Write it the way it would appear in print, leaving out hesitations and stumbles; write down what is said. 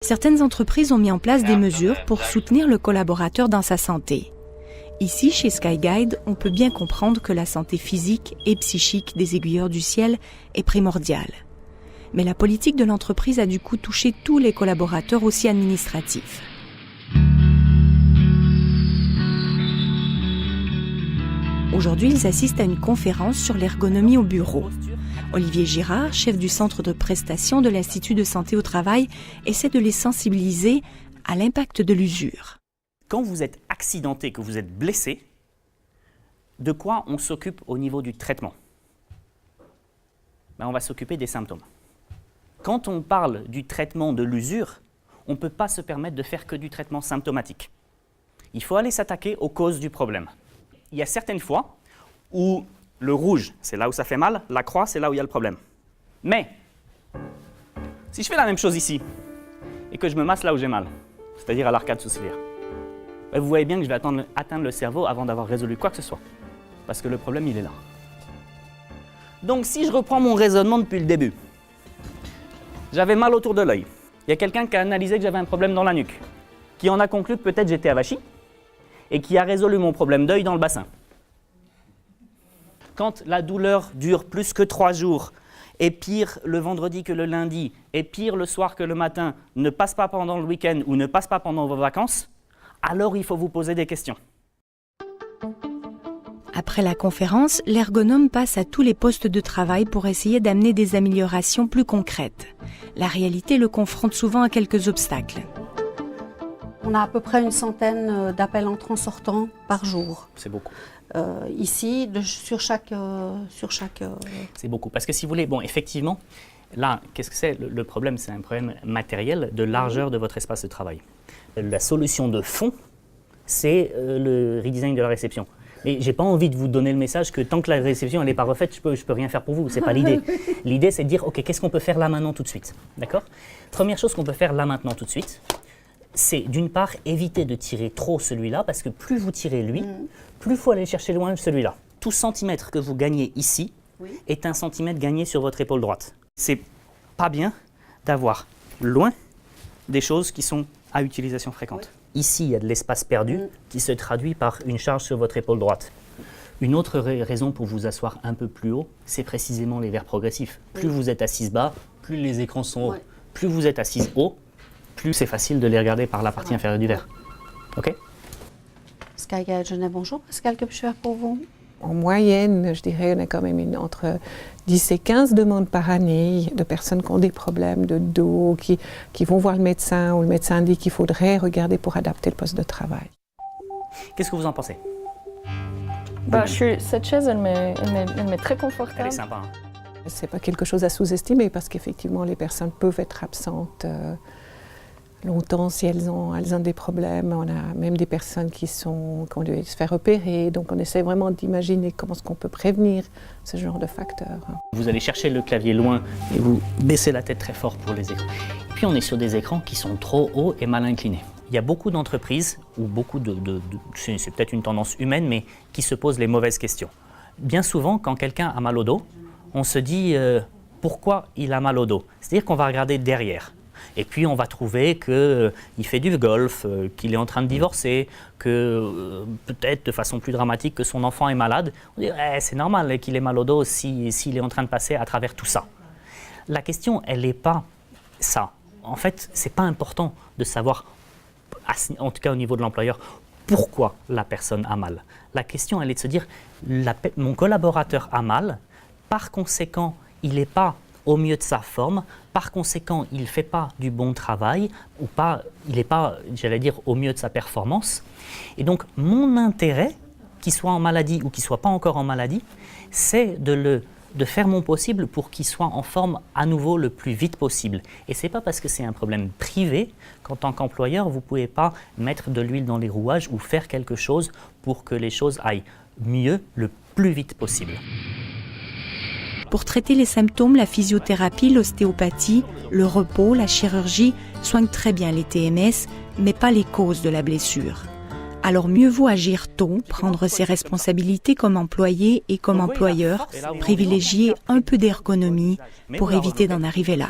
Certaines entreprises ont mis en place des mesures pour soutenir le collaborateur dans sa santé. Ici, chez Skyguide, on peut bien comprendre que la santé physique et psychique des aiguilleurs du ciel est primordiale. Mais la politique de l'entreprise a du coup touché tous les collaborateurs, aussi administratifs. Aujourd'hui, ils assistent à une conférence sur l'ergonomie au bureau. Olivier Girard, chef du centre de prestation de l'Institut de santé au travail, essaie de les sensibiliser à l'impact de l'usure. Quand vous êtes accidenté, que vous êtes blessé, de quoi on s'occupe au niveau du traitement? On va s'occuper des symptômes. Quand on parle du traitement de l'usure, on ne peut pas se permettre de faire que du traitement symptomatique. Il faut aller s'attaquer aux causes du problème. Il y a certaines fois où le rouge, c'est là où ça fait mal, la croix, c'est là où il y a le problème. Mais, si je fais la même chose ici, et que je me masse là où j'ai mal, c'est-à-dire à l'arcade sourcilière, vous voyez bien que je vais atteindre le cerveau avant d'avoir résolu quoi que ce soit. Parce que le problème, il est là. Donc, si je reprends mon raisonnement depuis le début, j'avais mal autour de l'œil. Il y a quelqu'un qui a analysé que j'avais un problème dans la nuque, qui en a conclu que peut-être j'étais avachi, et qui a résolu mon problème d'œil dans le bassin. Quand la douleur dure plus que 3 jours, est pire le vendredi que le lundi, est pire le soir que le matin, ne passe pas pendant le week-end ou ne passe pas pendant vos vacances, alors il faut vous poser des questions. Après la conférence, l'ergonome passe à tous les postes de travail pour essayer d'amener des améliorations plus concrètes. La réalité le confronte souvent à quelques obstacles. On a à peu près une centaine d'appels entrants-sortants par jour. C'est beaucoup. Ici, sur chaque... C'est beaucoup. Parce que si vous voulez, effectivement, là, qu'est-ce que c'est? Le problème, c'est un problème matériel de largeur de votre espace de travail. La solution de fond, c'est le redesign de la réception. Mais je n'ai pas envie de vous donner le message que tant que la réception n'est pas refaite, je peux rien faire pour vous. Ce n'est pas l'idée. L'idée, c'est de dire, OK, qu'est-ce qu'on peut faire là maintenant tout de suite? D'accord? Première chose qu'on peut faire là maintenant tout de suite, c'est d'une part éviter de tirer trop celui-là, parce que plus vous tirez lui, plus il faut aller chercher loin celui-là. Tout centimètre que vous gagnez ici est un centimètre gagné sur votre épaule droite. C'est pas bien d'avoir loin des choses qui sont à utilisation fréquente. Ici, il y a de l'espace perdu qui se traduit par une charge sur votre épaule droite. Une autre raison pour vous asseoir un peu plus haut, c'est précisément les verres progressifs. Plus vous êtes assise bas, plus les écrans sont hauts. Plus vous êtes assise haut, plus c'est facile de les regarder par la partie inférieure du verre. OK? Skyguide Genève, bonjour. Pascal, que puis-je faire pour vous? En moyenne, je dirais, on a quand même entre 10 et 15 demandes par année de personnes qui ont des problèmes de dos, qui vont voir le médecin, ou le médecin dit qu'il faudrait regarder pour adapter le poste de travail. Qu'est-ce que vous en pensez? Cette chaise, elle m'est très confortable. Elle est sympa. Hein? Ce n'est pas quelque chose à sous-estimer parce qu'effectivement, les personnes peuvent être absentes longtemps si elles ont des problèmes. On a même des personnes qui ont dû se faire opérer. Donc on essaie vraiment d'imaginer comment est-ce qu'on peut prévenir ce genre de facteurs. Vous allez chercher le clavier loin et vous baissez la tête très fort pour les écrans. Et puis on est sur des écrans qui sont trop hauts et mal inclinés. Il y a beaucoup d'entreprises, ou beaucoup c'est peut-être une tendance humaine, mais qui se posent les mauvaises questions. Bien souvent, quand quelqu'un a mal au dos, on se dit pourquoi il a mal au dos. C'est-à-dire qu'on va regarder derrière. Et puis on va trouver qu'il fait du golf, qu'il est en train de divorcer, que peut-être de façon plus dramatique que son enfant est malade. On dit c'est normal qu'il ait mal au dos s'il est en train de passer à travers tout ça. La question, elle n'est pas ça. En fait, ce n'est pas important de savoir, en tout cas au niveau de l'employeur, pourquoi la personne a mal. La question, elle est de se dire, mon collaborateur a mal, par conséquent, il n'est pas au mieux de sa forme, par conséquent, il ne fait pas du bon travail, ou pas, il n'est pas, j'allais dire, au mieux de sa performance. Et donc, mon intérêt, qu'il soit en maladie ou qu'il ne soit pas encore en maladie, c'est de faire mon possible pour qu'il soit en forme à nouveau le plus vite possible. Et ce n'est pas parce que c'est un problème privé qu'en tant qu'employeur, vous ne pouvez pas mettre de l'huile dans les rouages ou faire quelque chose pour que les choses aillent mieux le plus vite possible. Pour traiter les symptômes, la physiothérapie, l'ostéopathie, le repos, la chirurgie soignent très bien les TMS, mais pas les causes de la blessure. Alors mieux vaut agir tôt, prendre ses responsabilités comme employé et comme employeur, privilégier un peu d'ergonomie pour éviter d'en arriver là.